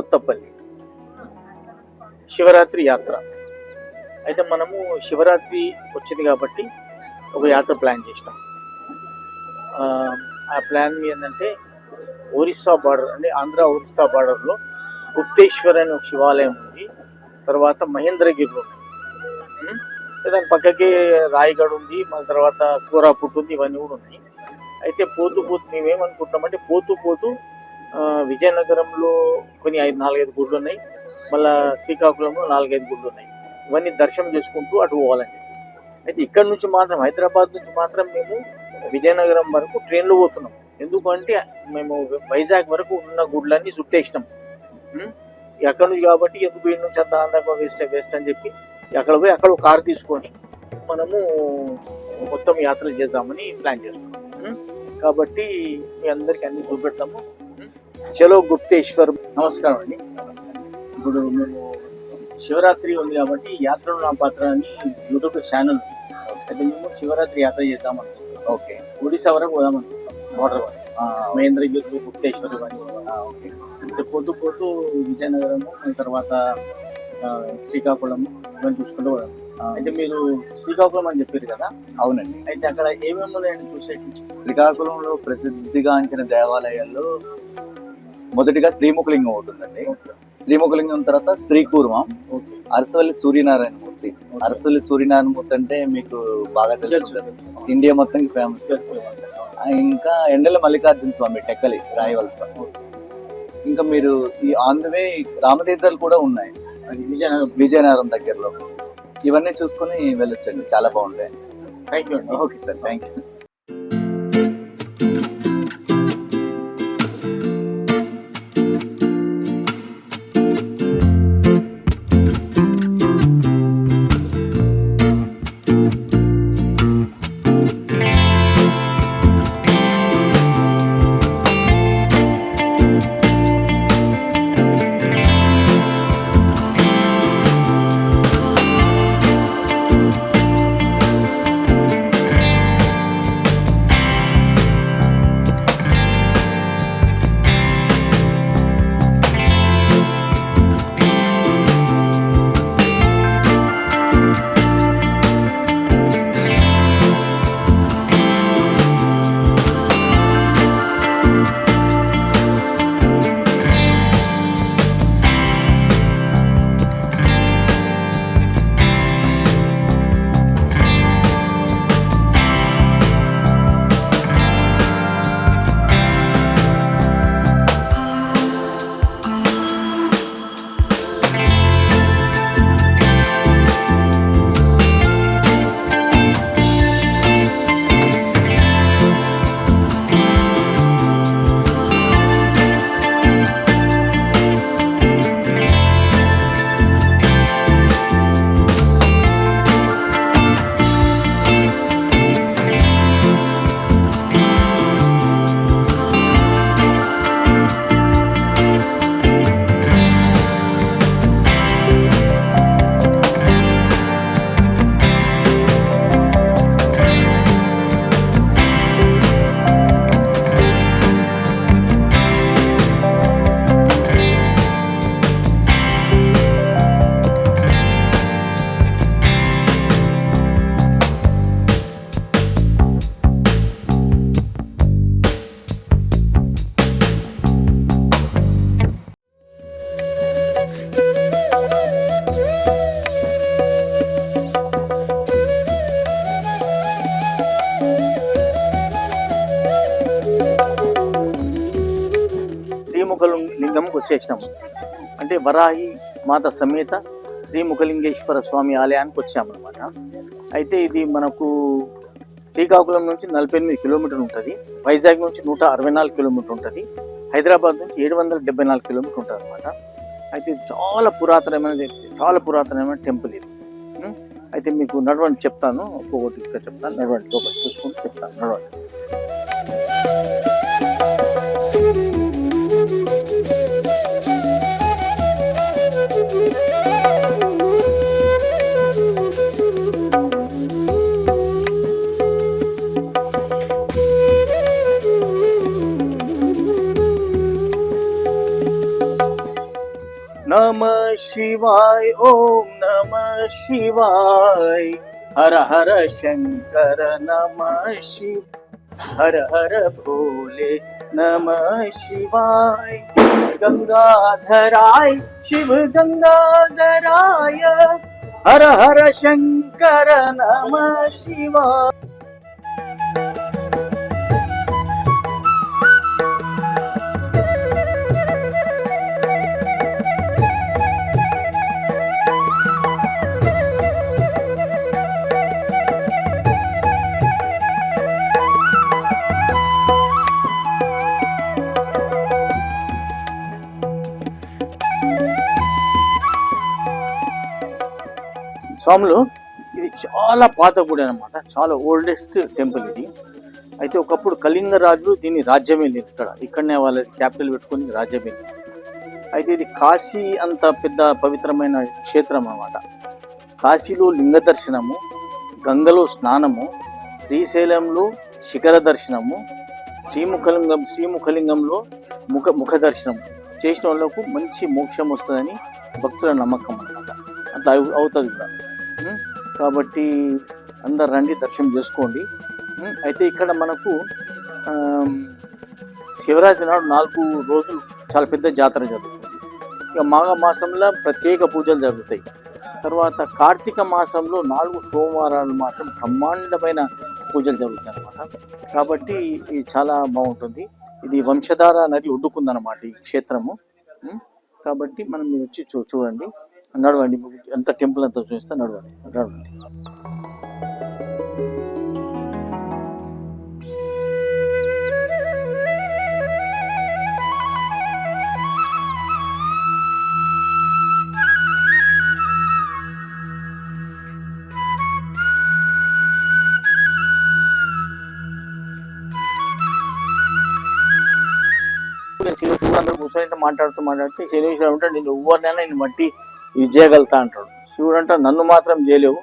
కొత్తపల్లి శివరాత్రి యాత్ర. అయితే మనము శివరాత్రి వచ్చింది కాబట్టి ఒక యాత్ర ప్లాన్ చేసినాం. ఆ ప్లాన్ ఏంటంటే ఒరిస్సా బార్డర్ అంటే ఆంధ్ర ఒరిస్సా బార్డర్లో గుప్తేశ్వర్ అనే ఒక శివాలయం ఉంది. తర్వాత మహేంద్రగిరిలో దాని పక్కకి రాయగఢ్ ఉంది, మన తర్వాత కోరాపుట్ ఉంది, ఇవన్నీ కూడా ఉన్నాయి. అయితే పోతూ మేమేమనుకుంటామంటే పోతూ విజయనగరంలో కొన్ని 4-5 గుళ్ళు ఉన్నాయి, మళ్ళీ శ్రీకాకుళంలో 4-5 గుళ్ళు ఉన్నాయి. ఇవన్నీ దర్శనం చేసుకుంటూ అటు పోవాలని చెప్పి. అయితే ఇక్కడ నుంచి మాత్రం హైదరాబాద్ నుంచి మాత్రం మేము విజయనగరం వరకు ట్రైన్లో పోతున్నాం. ఎందుకంటే మేము వైజాగ్ వరకు ఉన్న గుడ్లన్నీ చుట్టేసినాం. ఎక్కడి నుంచి కాబట్టి ఎందుకు ఇటు నుంచి అంత అందాక వేస్ట్ అని చెప్పి అక్కడ పోయి అక్కడ ఒక కారు తీసుకొని మనము మొత్తం యాత్రలు చేద్దామని ప్లాన్ చేస్తున్నాం. కాబట్టి మీ అందరికి అన్ని చూపెడతాము. చలో గుప్తేశ్వర్. నమస్కారం అండి. ఇప్పుడు మేము శివరాత్రి ఉంది కాబట్టి యాత్రలో నా పాత్ర అని యూట్యూబ్ ఛానల్. అయితే మేము శివరాత్రి యాత్ర చేద్దాం అనుకుంటున్నాం. ఓకే, ఒడిశా వరకు పోదాం అనుకుంటున్నాం, బార్డర్ వరకు, మహేంద్రగిరి, గుప్తేశ్వర్ ఇవన్నీ. ఓకే, అంటే పోతూ విజయనగరము, తర్వాత శ్రీకాకుళం ఇవన్నీ చూసుకుంటూ పోదాం. అయితే మీరు శ్రీకాకుళం అని చెప్పారు కదా? అవునండి. అయితే అక్కడ ఏమేమి ఉన్నాయండి చూసేటి? శ్రీకాకుళంలో ప్రసిద్ధిగాంచిన దేవాలయాల్లో మొదటిగా శ్రీముఖలింగం ఒకటి ఉందండి. శ్రీముఖలింగం తర్వాత శ్రీకూర్మం, అరసవల్లి సూర్యనారాయణ మూర్తి. అరసవల్లి సూర్యనారాయణ మూర్తి అంటే మీకు బాగా తెలుసు, ఇండియా మొత్తానికి ఫేమస్. ఇంకా ఎండల మల్లికార్జున స్వామి టెక్కలి, రాయవలస. ఇంకా మీరు ఈ ఆన్ ది వే రామతీర్థాలు కూడా ఉన్నాయి విజయనగరం దగ్గరలో. ఇవన్నీ చూసుకుని వెళ్ళొచ్చండి, చాలా బాగుంటాయి. థ్యాంక్ యూ అండి. Okay sir, thank you. శ్రీముఖలింగంకి వచ్చేసినాము. అంటే వరాహి మాత సమేత శ్రీముఖలింగేశ్వర స్వామి ఆలయానికి వచ్చామన్నమాట. అయితే ఇది మనకు శ్రీకాకుళం నుంచి 48 కిలోమీటర్లు ఉంటుంది, వైజాగ్ నుంచి 164 కిలోమీటర్లు ఉంటుంది, హైదరాబాద్ నుంచి 774 కిలోమీటర్లు ఉంటుంది అనమాట. అయితే ఇది చాలా పురాతనమైన టెంపుల్ ఇది. అయితే మీకు నడవండి చెప్తాను, ఒక్కొక్కటి ఇక్కడ చెప్తాను, నడవండి ఒకటి చూసుకుంటూ చెప్తాను, నడవండి. नमः शिवाय ओम नमः शिवाय हर हर शंकर नमः शिव हर हर भोले नमः शिवाय गंगाधराय शिव गंगाधराय हर हर शंकर नमः शिवाय. స్వాములు ఇది చాలా పాత గుడి అనమాట, చాలా ఓల్డెస్ట్ టెంపుల్ ఇది. అయితే ఒకప్పుడు కళింగ రాజులు దీన్ని రాజ్యం వెళ్ళింది, ఇక్కడనే వాళ్ళ క్యాపిటల్ పెట్టుకుని రాజ్యం వెళ్ళింది. అయితే ఇది కాశీ అంత పెద్ద పవిత్రమైన క్షేత్రం అన్నమాట. కాశీలో లింగ దర్శనము, గంగలో స్నానము, శ్రీశైలంలో శిఖర దర్శనము, శ్రీముఖలింగంలో ముఖ దర్శనం చేసిన వాళ్ళకు మంచి మోక్షం వస్తుందని భక్తుల నమ్మకం అన్నమాట. అంత అవుతుంది కూడా. కాబట్టి అందరు రండి, దర్శనం చేసుకోండి. అయితే ఇక్కడ మనకు శివరాత్రి నాడు 4 రోజులు చాలా పెద్ద జాతర జరుగుతుంది. ఇక మాఘ మాసంలో ప్రత్యేక పూజలు జరుగుతాయి. తర్వాత కార్తీక మాసంలో 4 సోమవారాలు మాత్రం బ్రహ్మాండమైన పూజలు జరుగుతాయి అన్నమాట. కాబట్టి ఇది చాలా బాగుంటుంది. ఇది వంశధార నది ఒడ్డుకుందన్నమాట ఈ క్షేత్రము. కాబట్టి మనం మీరు వచ్చి చూడండి, నడవండి, ఎంత టెంపుల్ అంతా చూస్తే నడవండి. శివుడు కూర్చొని మాట్లాడుతూ శనిశ్వరుడు అంటే నేను ఎవరినైనా నేను మట్టి ఇది చేయగలుగుతా అంటాడు. శివుడు అంటే నన్ను మాత్రం చేయలేవు,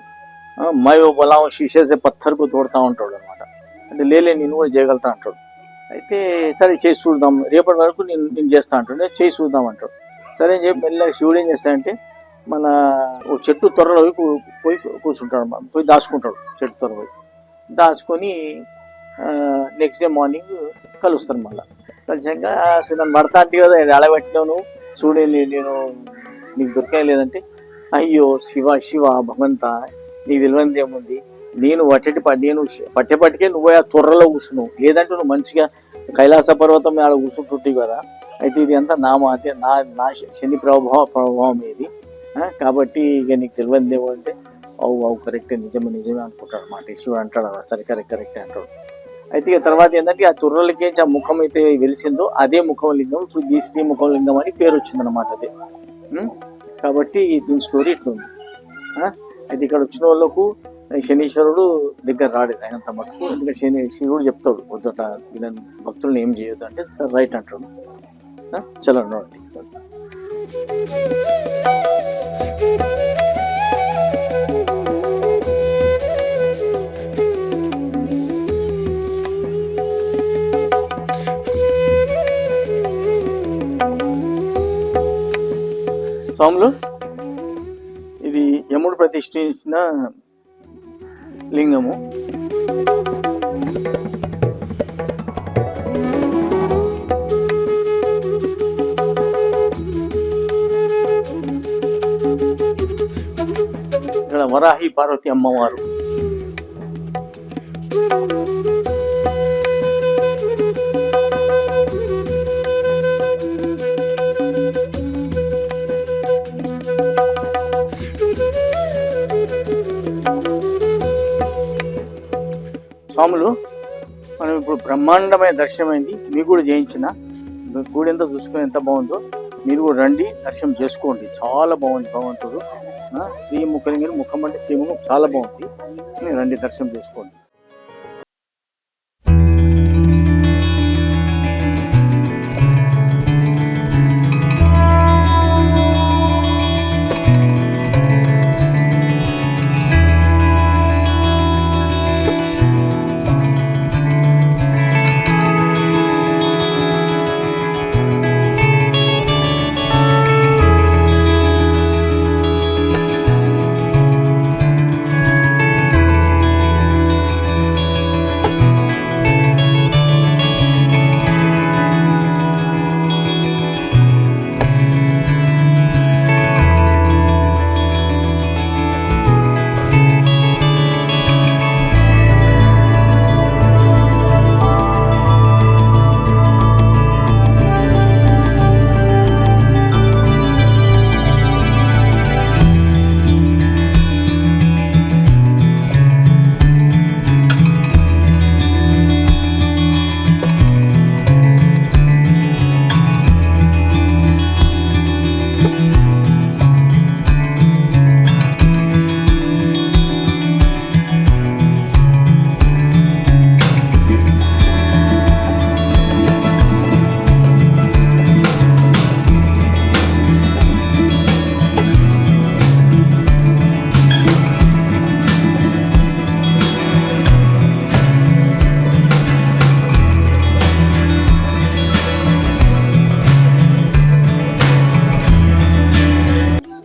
మయో బలాం శిషేసే పత్తర్కు తోడుతా ఉంటాడు అనమాట. అంటే నేను కూడా చేయగలుగుతా అంటాడు. అయితే సరే చేసి చూద్దాం, రేపటి వరకు నేను చేస్తా అంటాడు. చేసి చూద్దాం అంటాడు. సరే అని చెప్పి మెల్లగా శివుడు ఏం చేస్తాడంటే మన ఓ చెట్టు త్వరలో పోయి కూర్చుంటాడు, పోయి దాచుకుంటాడు. చెట్టు త్వర పోయి దాచుకొని నెక్స్ట్ డే మార్నింగ్ కలుస్తాను. మళ్ళీ కలిసాక అసలు నన్ను పడతా అంటే కదా అడగబెట్టినావు నువ్వు, చూడే నేను నీకు దొరకలేదంటే, అయ్యో శివ శివ భగవంత నీకు తెలియనిది ఏముంది, నేను పట్టేపట్టికే నువ్వు ఆ త్వరలో కూర్చున్నావు, లేదంటే నువ్వు మంచిగా కైలాస పర్వతం ఆడ కూర్చుంటుంటావు కదా. అయితే ఇది అంతా నా శని ప్రభావం ఇది. కాబట్టి ఇక నీకు తెలియనిది ఏమో అంటే అవు కరెక్టే, నిజమే అనుకుంటాడు అన్నమాట. శివుడు అంటాడు సరే కరెక్టే అంటాడు. అయితే ఇక తర్వాత ఏంటంటే ఆ తుర్రలకి ఆ ముఖం అయితే వెలిసిందో అదే ముఖం లింగం, ఇప్పుడు ఈ శ్రీముఖం లింగం అని పేరు వచ్చిందనమాట అదే. కాబట్టి దీని స్టోరీ ఇట్లుంది. అయితే ఇక్కడ వచ్చిన వాళ్ళకు శనీశ్వరుడు దగ్గర రాడు ఆయనంత మటుకు. ఎందుకంటే శివుడు చెప్తాడు వద్దట వీళ్ళని భక్తులను ఏం చేయొద్దు అంటే సరే రైట్ అంటాడు. చలండి. స్వాములు ఇది యముడు ప్రతిష్ఠించిన లింగము. ఇక్కడ వరాహి పార్వతి అమ్మవారు. స్వాములు మనం ఇప్పుడు బ్రహ్మాండమైన దర్శనమైంది, మీకు కూడా చేయించిన. గుడి ఎంత చూసుకుని ఎంత బాగుందో, మీరు కూడా రండి, దర్శనం చేసుకోండి. చాలా బాగుంది భగవంతుడు. శ్రీముఖలింగం ముఖం అంటే శ్రీముఖం చాలా బాగుంది. రండి, దర్శనం చేసుకోండి.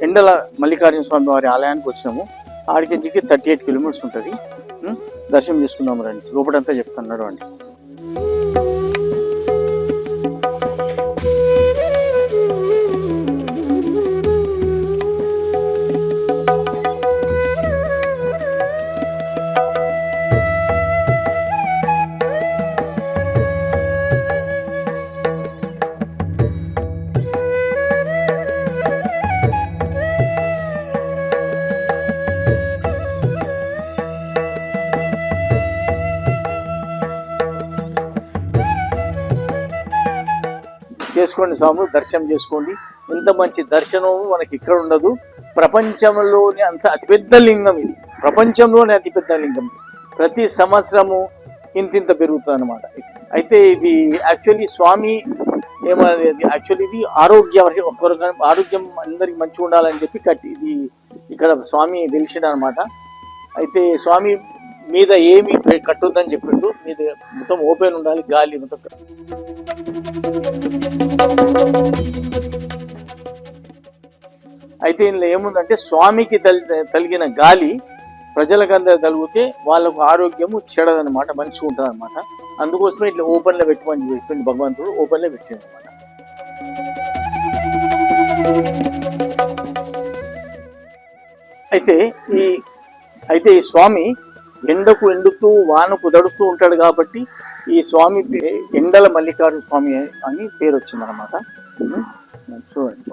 ఎండల మల్లికార్జున స్వామి వారి ఆలయానికి వచ్చినాము. ఆడికించికి 38 కిలోమీటర్స్ ఉంటుంది. దర్శనం చేసుకుందాం రండి, లోపలంతా చెప్తున్నాడు అండి. చేసుకోండి స్వాములు, దర్శనం చేసుకోండి. ఇంత మంచి దర్శనం మనకి ఇక్కడ ఉండదు. ప్రపంచంలోనే అంత అతిపెద్ద లింగం ఇది, ప్రపంచంలోనే అతిపెద్ద లింగం. ప్రతి సంవత్సరము ఇంతింత పెరుగుతుంది అనమాట. అయితే ఇది యాక్చువల్లీ స్వామి ఏమనేది, యాక్చువల్లీ ఇది ఆరోగ్యం అందరికి మంచిగా ఉండాలని చెప్పి ఇది ఇక్కడ స్వామి తెలిసిన అనమాట. అయితే స్వామి మీద ఏమి కట్టొద్దని చెప్పిండు, మీద మొత్తం ఓపెన్ ఉండాలి, గాలి మొత్తం. అయితే ఇందులో ఏముందంటే స్వామికి తలిగిన గాలి ప్రజలకందరూ తలిగితే వాళ్ళకు ఆరోగ్యము చెడదనమాట, మంచిగా ఉంటుంది అనమాట. అందుకోసమే ఇట్లా ఓపెన్లో పెట్టుకొని చెప్పింది భగవంతుడు, ఓపెన్లో పెట్టింది అనమాట. అయితే ఈ స్వామి ఎండుతూ వానకు దడుస్తూ ఉంటాడు కాబట్టి ఈ స్వామి ఎండల మల్లికార్జున స్వామి అని పేరు వచ్చింది అనమాట. చూడండి.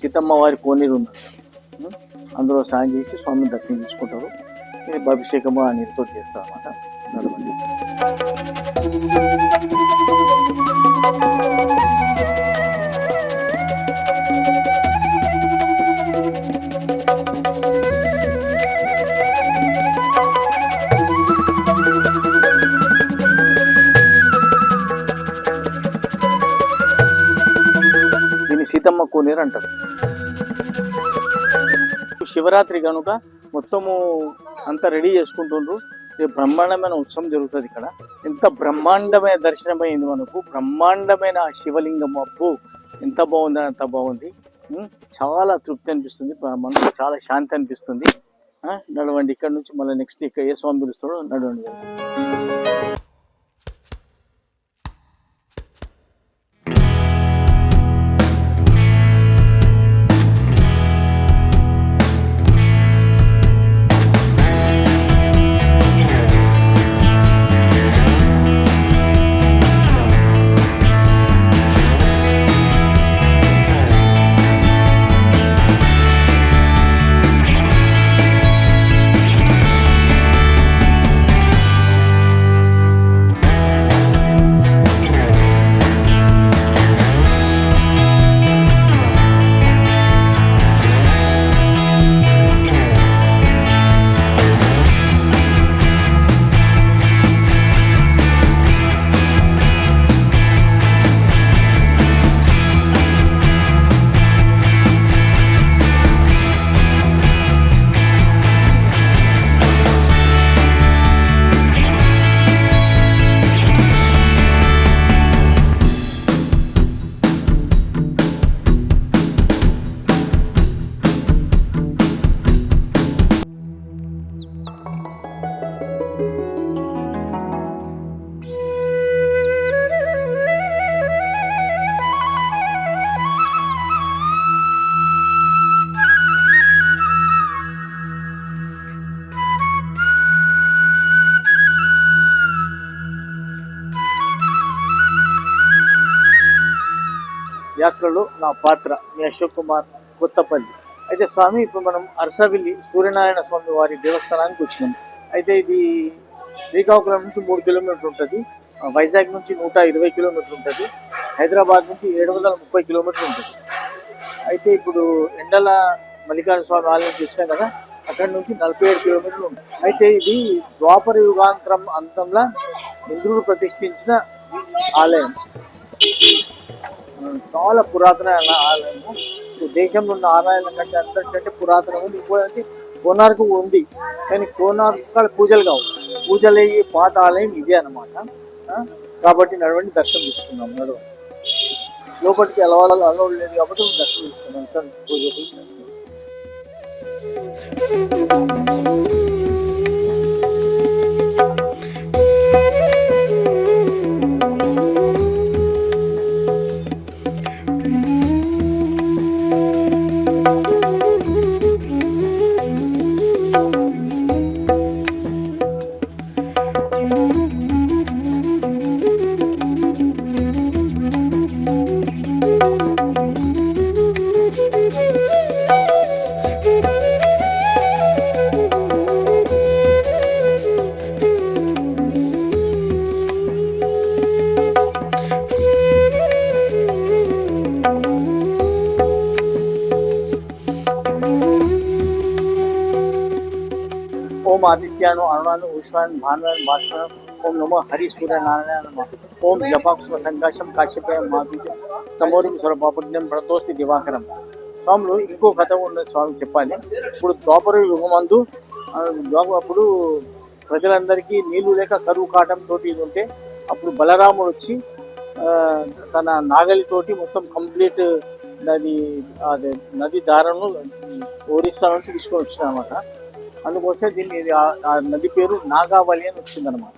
సీతమ్మ వారి కోనేరు ఉంది, అందులో స్నానం చేసి స్వామిని దర్శనం చేసుకుంటారు. అభిషేకము ఆ నీరుతో చేస్తారు అన్నమాట. సీతమ్మ కోనేరు అంటారు. శివరాత్రి కనుక మొత్తము అంతా రెడీ చేసుకుంటుండ్రు. బ్రహ్మాండమైన ఉత్సవం జరుగుతుంది ఇక్కడ. ఎంత బ్రహ్మాండమైన దర్శనం అయింది మనకు, బ్రహ్మాండమైన శివలింగం. అప్పు ఎంత బాగుందని అంత బాగుంది. చాలా తృప్తి అనిపిస్తుంది, మనకు చాలా శాంతి అనిపిస్తుంది. నడవండి, ఇక్కడ నుంచి మళ్ళీ నెక్స్ట్ ఇక్కడ ఏ స్వామి పిలుస్తాడో నడవండి. యాత్రలో నా పాత్ర మీ అశోక్ కుమార్ కొత్తపల్లి. అయితే స్వామి ఇప్పుడు మనం అరసవిల్లి సూర్యనారాయణ స్వామి వారి దేవస్థానానికి వచ్చినాం. అయితే ఇది శ్రీకాకుళం నుంచి 3 కిలోమీటర్లు ఉంటుంది, వైజాగ్ నుంచి 120 కిలోమీటర్లు ఉంటుంది, హైదరాబాద్ నుంచి 730 కిలోమీటర్లు ఉంటుంది. అయితే ఇప్పుడు ఎండల మల్లికార్జున స్వామి ఆలయానికి వచ్చినాం కదా, అక్కడి నుంచి 47 కిలోమీటర్లు ఉంటుంది. అయితే ఇది ద్వాపర యుగాంతరం అంతంలో ఇంద్రుడు ప్రతిష్ఠించిన ఆలయం. చాలా పురాతన ఆలయము. దేశంలో ఉన్న ఆలయాల కంటే అందరికంటే పురాతనమైనది. ఇంకోటి కోనార్కు ఉంది, కానీ కోనార్కు కాడ పూజలు కావు, పూజలు అయ్యే పాత ఆలయం ఇదే అన్నమాట. కాబట్టి నడవండి, దర్శనం తీసుకున్నాం. నడవండి, లోపలికి అలవాళ్ళు లేదు కాబట్టి దర్శనం తీసుకున్నాం. ఓం ఆదిత్యాను అరుణాను ఉష్ణాను భానువాను భాస్కరం ఓం నమో హరి సూర్య నారాయణ నమ ఓం జపాక్షమ సంకాశం కాశ్యపేయం మాధుర్యం తమోరిం స్వరపాపుణ్యం ప్రతోస్తి దివాకరం. స్వాములు ఇంకో కథ ఉన్నది స్వామి చెప్పాలి. ఇప్పుడు ద్వాపర యుగమందు అప్పుడు ప్రజలందరికీ నీళ్లు లేక కరువు కాటంతో ఉంటే అప్పుడు బలరాముడు వచ్చి తన నాగలితోటి మొత్తం కంప్లీట్ నది దారను ఒరిస్సా నుంచి తీసుకొని వచ్చిన అనమాట. అందుకోసం దీన్ని ఆ నది పేరు నాగావళి అని వచ్చిందనమాట.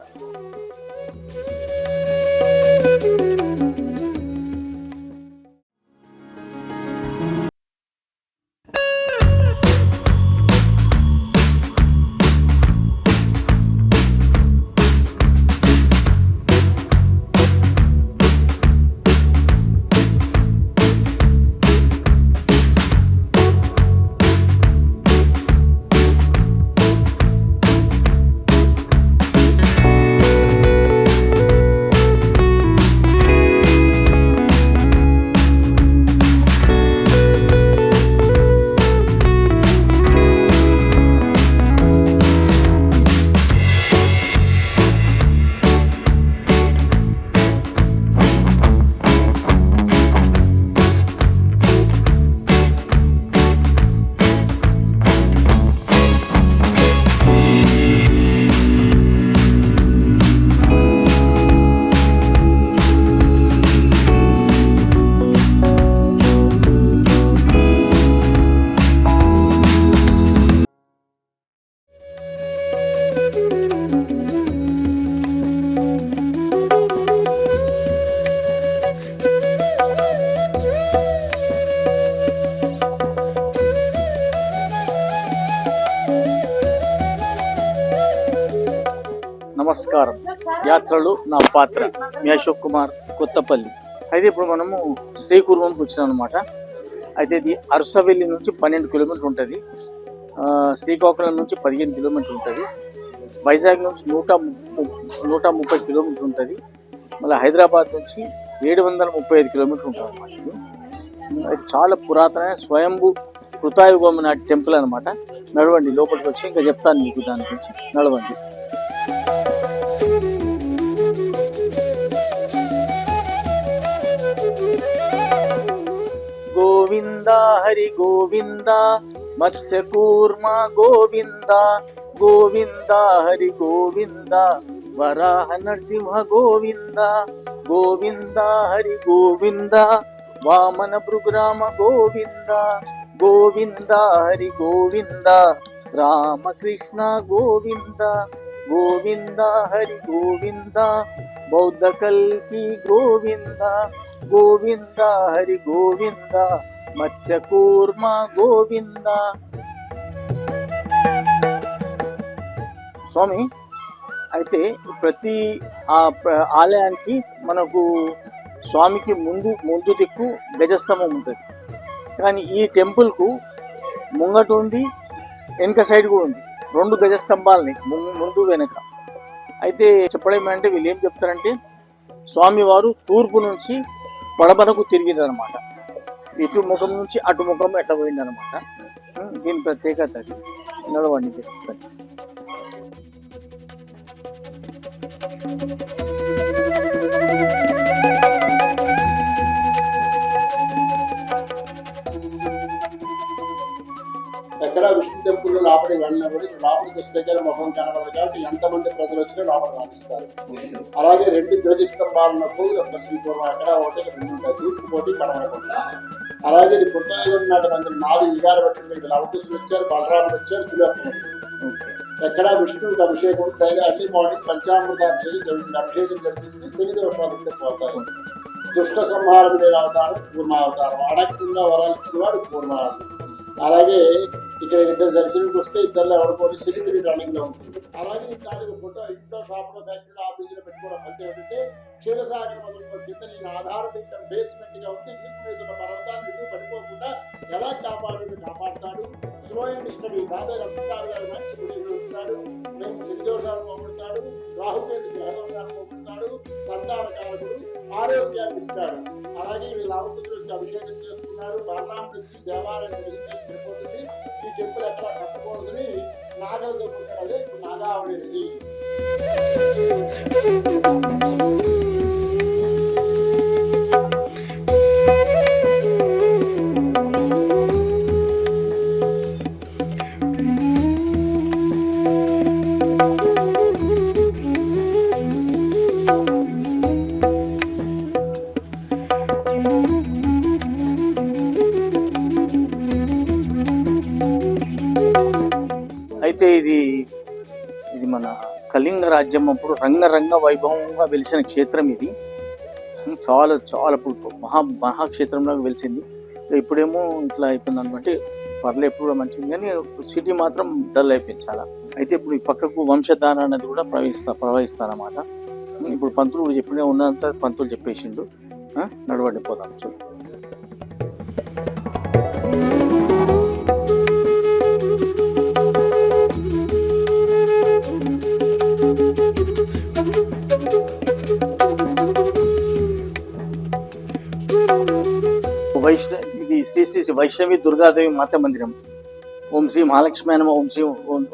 నమస్కారం. యాత్రలు నా పాత్ర మీ అశోక్ కుమార్ కొత్తపల్లి. అయితే ఇప్పుడు మనము శ్రీకూర్మంకి వచ్చినాం అనమాట. అయితే ఇది అరసవెల్లి నుంచి 12 కిలోమీటర్లు ఉంటుంది, శ్రీకాకుళం నుంచి 15 కిలోమీటర్లు ఉంటుంది, వైజాగ్ నుంచి 130 కిలోమీటర్లు ఉంటుంది, మళ్ళీ హైదరాబాద్ నుంచి 735 కిలోమీటర్లు ఉంటుంది అనమాట. ఇది చాలా పురాతన స్వయంభూ కృతాయుగం నాటి టెంపుల్ అనమాట. నడవండి, లోపలికి వచ్చి ఇంకా చెప్తాను మీకు దాని గురించి. నడవండి. గోవింద హరి గోవింద మత్స్యకూర్మ గోవింద గోవింద హరి గోవింద వరాహ నరసింహ గోవింద గోవింద హరి గోవింద వామన భృగ్రామ గోవింద గోవింద హరి గోవింద రామకృష్ణ గోవింద గోవింద హరి గోవింద బౌద్ధ కల్కి గోవింద గోవింద హరి గోవింద మత్స్యకూర్మ గోవింద. స్వామి, అయితే ప్రతి ఆలయానికి మనకు స్వామికి ముందు దిక్కు గజస్తంభం ఉంటుంది. కానీ ఈ టెంపుల్కు ముంగట ఉంది, వెనక సైడ్ కూడా ఉంది, 2 గజస్తంభాలని ముందు వెనక. అయితే చెప్పడం ఏమంటే వీళ్ళు ఏం చెప్తారంటే స్వామివారు తూర్పు నుంచి పడమరకు తిరిగిరనమాట. ఇటు ముఖం నుంచి అటు ముఖం ఎట్లా పోయిందనమాట. దీని ప్రత్యేకత అది. నడవండి చెప్తాను. ఎక్కడ విష్ణు టెంపుల్ లోపలికి వెళ్ళినప్పుడు లోపలికి స్పెషల్ ముఖం కనబడదు కాబట్టి ఎంతమంది ప్రజలు వచ్చినా లోపల రాణిస్తారు. అలాగే 2 ధ్వజస్తంభాలకు ఒక శ్రీపూర్వం ఎక్కడ ఒకటి 2 ఉంటాయి, తూర్పు కోటి పడమరకుండా. అలాగే ఇది పుట్టయుగం నాటి మంది 4 యుగాలు పట్టింది. లవకుశులు వచ్చారు, బలరాముడు వచ్చారు, త్రిలోకం వచ్చారు. ఎక్కడ విష్ణువుకి అభిషేకం డైలీ అర్లీ మార్నింగ్ పంచామృతాభిషేకం అభిషేకం జరిపిస్తే శని దోషాలు ఉంటే పోతాయి. దుష్ట సంహారం అవతారం పూర్ణావతారం, అడగకుండా వరాలు ఇచ్చిన వాడు పూర్ణావతారం. అలాగే ఇక్కడ 2 దర్శనంకి వస్తే ఇద్దరు ఎవరు పోలీసు సిలిండర్ రన్నింగ్ లో ఉంటుంది. అలాగే దానికి ఫోటో ఇంట్లో షాప్ లో ఫ్యాక్టరీలో ఆఫీసులో పెట్టుకోవడం అంతే. ఏంటంటే క్షీరసాగర్ మొదలు కింద నేను ఆధారపడిన బేస్మెంట్ గా ఉంది. ఇంటి మీద ఉన్న పర్వతాన్ని ఇటు పడిపోకుండా ఎలా కాపాడుతాడు. స్లో అండ్ స్టడీ దాదాపు అప్పారు గారు మంచి పొజిషన్ ఇస్తాడు. మేము శనిదోషాలు పోగొడతాడు, రాహుకేతు గ్రహదోషాలు పోగొడతాడు, సంతానకారకుడు, ఆరోగ్యాన్ని ఇస్తాడు. అలాగే వీళ్ళు లవకుశులు వచ్చి అభిషేకం చేసుకున్నారు. బలరాముడు వచ్చి దేవాలయం విజిట్ వెళ్ళిపోతుంది. ఈ టెంపుల్ ఎక్కడ కట్టకూడదని నాగల దగ్గర అదే ఇప్పుడు నాగావళి. అయితే ఇది మన కళింగ రాజ్యం అప్పుడు రంగరంగ వైభవంగా వెలిసిన క్షేత్రం ఇది. చాలా మహాక్షేత్రంలాగా వెలిసింది. ఇప్పుడేమో ఇట్లా అయిపోయింది అనమాట. పర్లే ఎప్పుడు కూడా మంచిది, కానీ సిటీ మాత్రం డల్ అయిపోయింది చాలా. అయితే ఇప్పుడు ఈ పక్కకు వంశధార అనేది కూడా ప్రవహిస్తారన్నమాట. ఇప్పుడు పంతులు కూడా చెప్పిన ఉన్నంత పంతులు చెప్పేసిండు. నడవండి పోదాం. చూడు, ఇది శ్రీ శ్రీ వైష్ణవి దుర్గాదేవి మాత మందిరం. ఓం శ్రీ మహాలక్ష్మి నమః.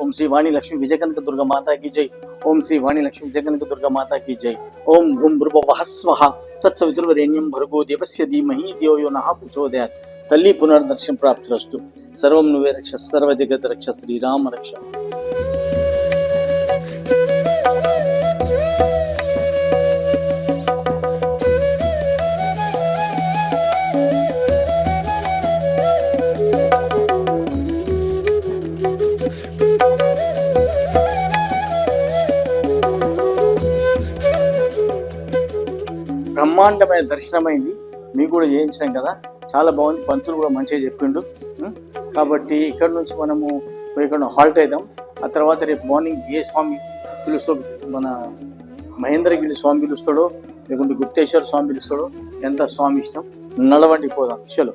ఓం శ్రీ వాణి లక్ష్మి విజయకనక దుర్గా మాతా కీ జై. ఓం శ్రీ వాణి లక్ష్మి విజయకనక దుర్గా మాతా కీ జై. ఓం భూం భృవః స్వః తత్సవితుర్వరేణ్యం భర్గో దేవస్య ధీమహి ధియో యో నః ప్రచోదయాత్. తల్లి పునర్దర్శనం ప్రాప్తిరస్తు. సర్వం నువ్వే రక్ష, సర్వ జగత్ రక్ష, శ్రీరామ రక్ష. బ్రహ్మాండమైన దర్శనమైంది. మీకు కూడా చేయించాం కదా, చాలా బాగుంది. పంతులు కూడా మంచిగా చెప్పిండు. కాబట్టి ఇక్కడ నుంచి మనము ఇక్కడ హాల్ట్ అవుదాం. ఆ తర్వాత రేపు మార్నింగ్ ఏ స్వామి పిలుస్తాడో, మన మహేంద్రగిరి స్వామి పిలుస్తాడో, లేకుంటే గుప్తేశ్వర స్వామి పిలుస్తాడో, ఎంత స్వామి ఇష్టం. నడవండి పోదాం. చలో.